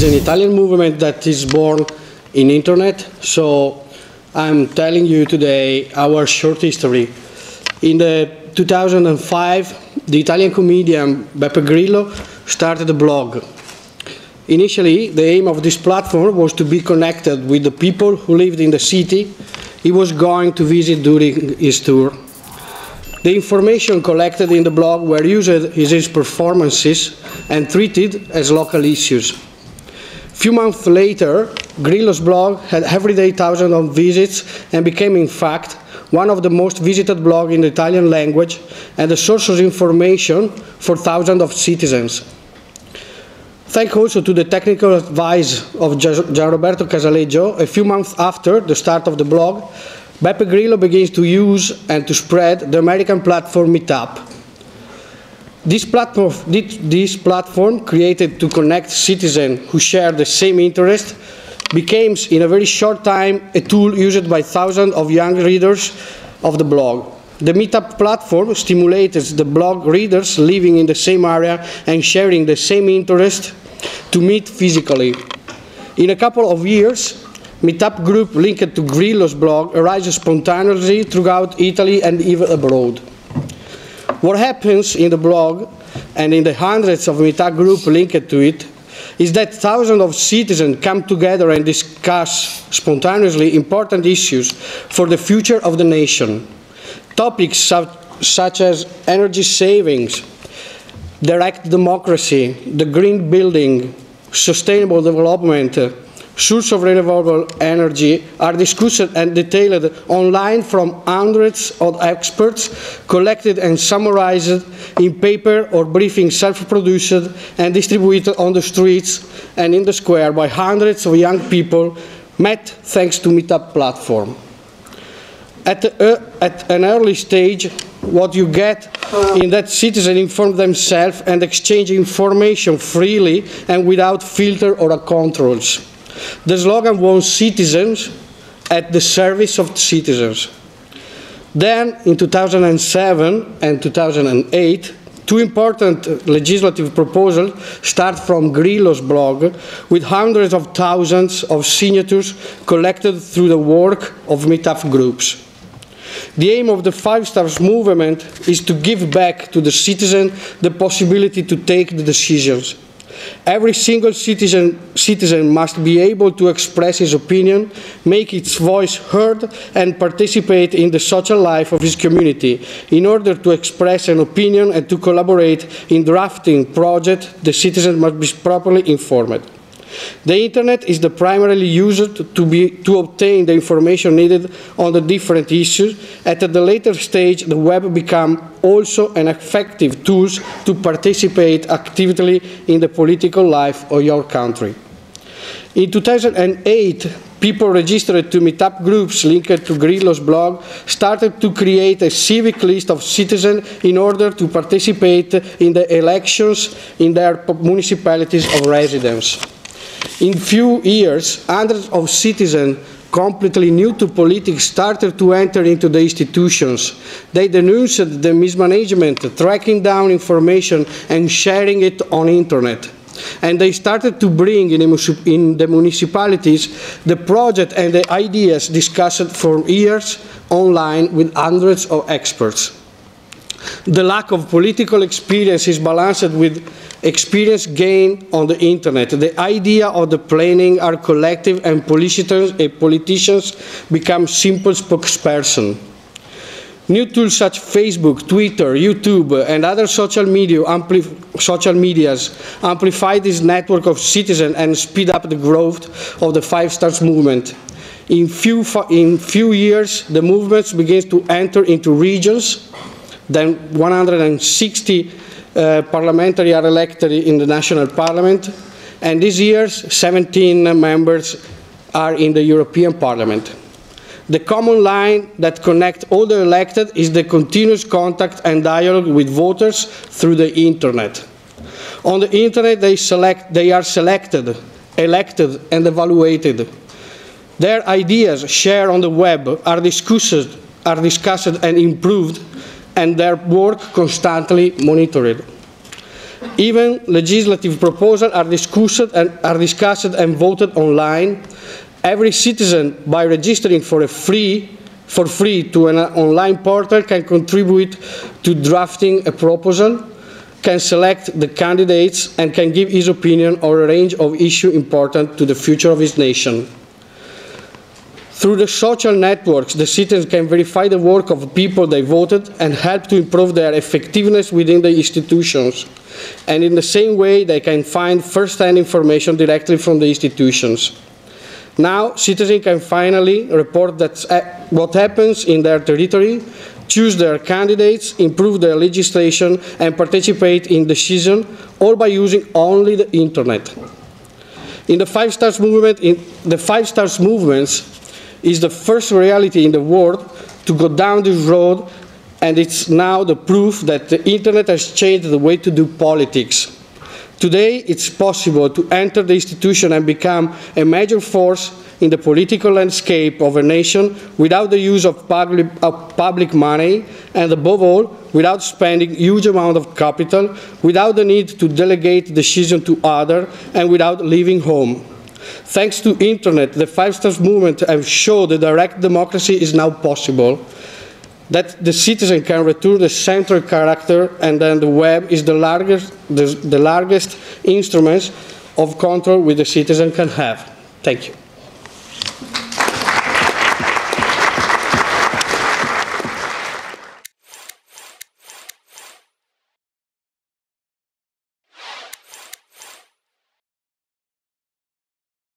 is an Italian movement that is born in internet, so I'm telling you today our short history. In 2005, the Italian comedian Beppe Grillo started a blog. Initially, the aim of this platform was to be connected with the people who lived in the city he was going to visit during his tour. The information collected in the blog were used in his performances and treated as local issues. A few months later, Grillo's blog had every day thousands of visits and became, in fact, one of the most visited blogs in the Italian language and a source of information for thousands of citizens. Thanks also to the technical advice of Gianroberto Casaleggio, a few months after the start of the blog, Beppe Grillo begins to use and to spread the American platform Meetup. This platform, created to connect citizens who share the same interest, became in a very short time a tool used by thousands of young readers of the blog. The Meetup platform stimulates the blog readers living in the same area and sharing the same interest to meet physically. In a couple of years, Meetup group linked to Grillo's blog arises spontaneously throughout Italy and even abroad. What happens in the blog and in the hundreds of Meetup groups linked to it is that thousands of citizens come together and discuss spontaneously important issues for the future of the nation. Topics such as energy savings, direct democracy, the green building, sustainable development, sources of renewable energy are discussed and detailed online from hundreds of experts, collected and summarized in paper or briefings self-produced and distributed on the streets and in the square by hundreds of young people met thanks to Meetup platform. At an early stage, what you get in that citizens inform themselves and exchange information freely and without filter or controls. The slogan was citizens at the service of citizens. Then, in 2007 and 2008, two important legislative proposals start from Grillo's blog with hundreds of thousands of signatures collected through the work of Meetup groups. The aim of the Five Stars movement is to give back to the citizen the possibility to take the decisions. Every single citizen must be able to express his opinion, make its voice heard, and participate in the social life of his community. In order to express an opinion and to collaborate in drafting projects, the citizen must be properly informed. The Internet is the primarily used to obtain the information needed on the different issues. At the later stage, the web becomes also an effective tool to participate actively in the political life of your country. In 2008, people registered to Meetup groups linked to Grillo's blog started to create a civic list of citizens in order to participate in the elections in their municipalities of residence. In few years, hundreds of citizens completely new to politics started to enter into the institutions. They denounced the mismanagement, tracking down information and sharing it on the internet. And they started to bring in the municipalities the project and the ideas discussed for years online with hundreds of experts. The lack of political experience is balanced with experience gained on the internet. The idea of the planning are collective and politicians become simple spokespersons. New tools such as Facebook, Twitter, YouTube, and other social medias amplify this network of citizens and speed up the growth of the Five Stars movement. In few years, the movement begins to enter into regions. Then 160 parliamentary are elected in the national parliament, and this year 17 members are in the European Parliament. The common line that connects all the elected is the continuous contact and dialogue with voters through the internet. On the internet, they are selected, elected, and evaluated. Their ideas shared on the web are discussed and improved, and their work constantly monitored. Even legislative proposals are discussed and voted online. Every citizen, by registering for free to an online portal, can contribute to drafting a proposal, can select the candidates, and can give his opinion on a range of issues important to the future of his nation. Through the social networks, the citizens can verify the work of people they voted and help to improve their effectiveness within the institutions. And in the same way, they can find first-hand information directly from the institutions. Now, citizens can finally report what happens in their territory, choose their candidates, improve their legislation, and participate in decisions, all by using only the internet. In the Five Stars movement, the Five Stars movements is the first reality in the world to go down this road, and it's now the proof that the internet has changed the way to do politics. Today, it's possible to enter the institution and become a major force in the political landscape of a nation without the use of public money, and above all, without spending huge amount of capital, without the need to delegate decisions to others, and without leaving home. Thanks to internet, the Five Stars movement have shown that direct democracy is now possible, that the citizen can return the central character, and then the web is the largest instrument of control which the citizen can have. Thank you.